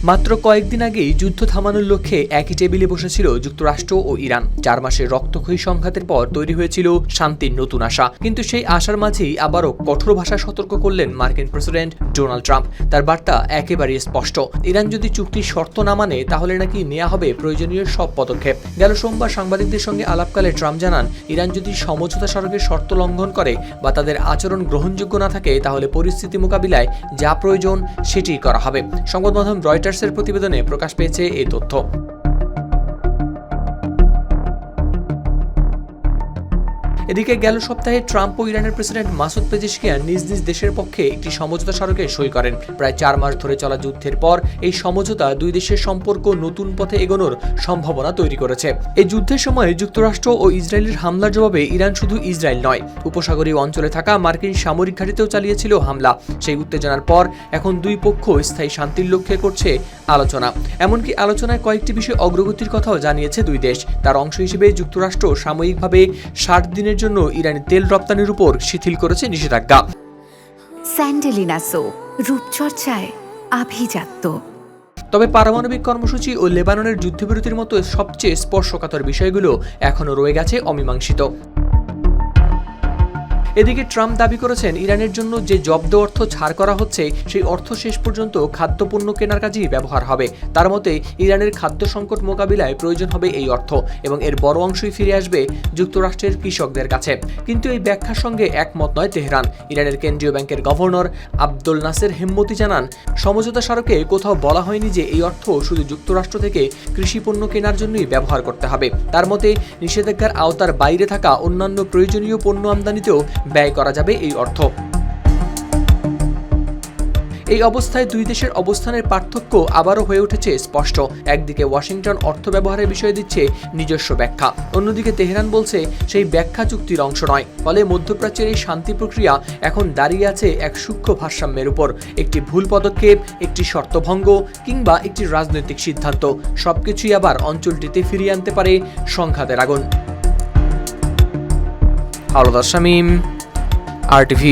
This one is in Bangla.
মাত্র কয়েকদিন আগেই যুদ্ধ থামানোর লক্ষ্যে একই টেবিলে বসেছিল যুক্তরাষ্ট্র ও ইরান। 4 মাসের রক্তক্ষয়ী সংঘাতের পর তৈরি হয়েছিল শান্তির নতুন আশা। কিন্তু সেই আশার মাঝেই আবারও কঠোর ভাষায় সতর্ক করলেন মার্কিন প্রেসিডেন্ট ডোনাল্ড ট্রাম্প। তার বার্তা একেবারেই স্পষ্ট, ইরান যদি চুক্তির শর্ত না মানে তাহলে নাকি নেওয়া হবে প্রয়োজনীয় সব পদক্ষেপ। গেল সোমবার সাংবাদিকদের সঙ্গে আলাপকালে ট্রাম্প জানান, ইরান যদি সমঝোতা স্মারকের শর্ত লঙ্ঘন করে বা তাদের আচরণ গ্রহণযোগ্য না থাকে তাহলে পরিস্থিতি মোকাবিলায় যা প্রয়োজন সেটি করা হবে। সংবাদ মাধ্যম রয়টার্সের প্রতিবেদনে প্রকাশ পেয়েছে এই তথ্য। এদিকে গেল সপ্তাহে ট্রাম্প ও ইরানের প্রেসিডেন্ট মাসুদ পেজেশকিয়ান নিজ নিজ দেশের পক্ষে একটি সমঝোতা স্মারকে সই করেন। প্রায় 4 মাস ধরে চলা যুদ্ধের পর এই সমঝোতা দুই দেশের সম্পর্ক নতুন পথে এগোনোর সম্ভাবনা তৈরি করেছে। এই যুদ্ধের সময় যুক্তরাষ্ট্র ও ইসরায়েলের হামলার জবাবে ইরান শুধু ইসরায়েল নয়, উপসাগরীয় অঞ্চলে থাকা মার্কিন সামরিক ঘাঁটিতেও চালিয়েছিল হামলা। সেই উত্তেজনার পর এখন দুই পক্ষ স্থায়ী শান্তির লক্ষ্যে করছে আলোচনা। এমনকি আলোচনায় কয়েকটি বিষয় অগ্রগতির কথাও জানিয়েছে দুই দেশ। তার অংশ হিসেবে যুক্তরাষ্ট্র সাময়িকভাবে 60 দিনের জন্য ইরানি তেল রপ্তানির উপর শিথিল করেছে নিষেধাজ্ঞা। স্যান্ডেলিনা সো, রূপচর্চায় আভিজাত্য। তবে পারমাণবিক কর্মসূচি ও লেবাননের যুদ্ধবিরতির মতো সবচেয়ে স্পর্শকাতর বিষয়গুলো এখনও রয়ে গেছে অমীমাংসিত। এদিকে ট্রাম্প দাবি করেছেন, ইরানের জন্য যে জব্দ অর্থ ছাড় করা হচ্ছে সেই অর্থ শেষ পর্যন্ত খাদ্যপণ্য কেনার কাজেই ব্যবহার হবে। তার মতে ইরানের খাদ্য সংকট মোকাবিলায় প্রয়োজন হবে এই অর্থ এবং এর বড় অংশই ফিরে আসবে যুক্তরাষ্ট্রের কৃষকদের কাছে। কিন্তু এই ব্যাখ্যার সঙ্গে একমত নয় তেহরান। ইরানের কেন্দ্রীয় ব্যাংকের গভর্নর আব্দুল নাসের হেম্মতি জানান, সমঝোতা স্মারকে কোথাও বলা হয়নি যে এই অর্থ শুধু যুক্তরাষ্ট্র থেকে কৃষিপণ্য কেনার জন্যই ব্যবহার করতে হবে। তার মতে নিষেধাজ্ঞার আওতার বাইরে থাকা অন্যান্য প্রয়োজনীয় পণ্য আমদানিতেও ব্যয় করা যাবে এই অর্থ। এই অবস্থায় দুই দেশের অবস্থানের পার্থক্য আবারও হয়ে উঠেছে স্পষ্ট। একদিকে ওয়াশিংটন অর্থ ব্যবহারের বিষয়ে দিচ্ছে নিজস্ব ব্যাখ্যা, অন্যদিকে তেহরান বলছে সেই ব্যাখ্যা চুক্তির অংশ নয়। ফলে মধ্যপ্রাচ্যের এই শান্তি প্রক্রিয়া এখন দাঁড়িয়ে আছে এক সূক্ষ্ম ভারসাম্যের উপর। একটি ভুল পদক্ষেপ, একটি শর্তভঙ্গ কিংবা একটি রাজনৈতিক সিদ্ধান্ত, সবকিছুই আবার অঞ্চলটিতে ফিরিয়ে আনতে পারে সংঘাতের আগুন। হাওলাদার শামীম, RTV।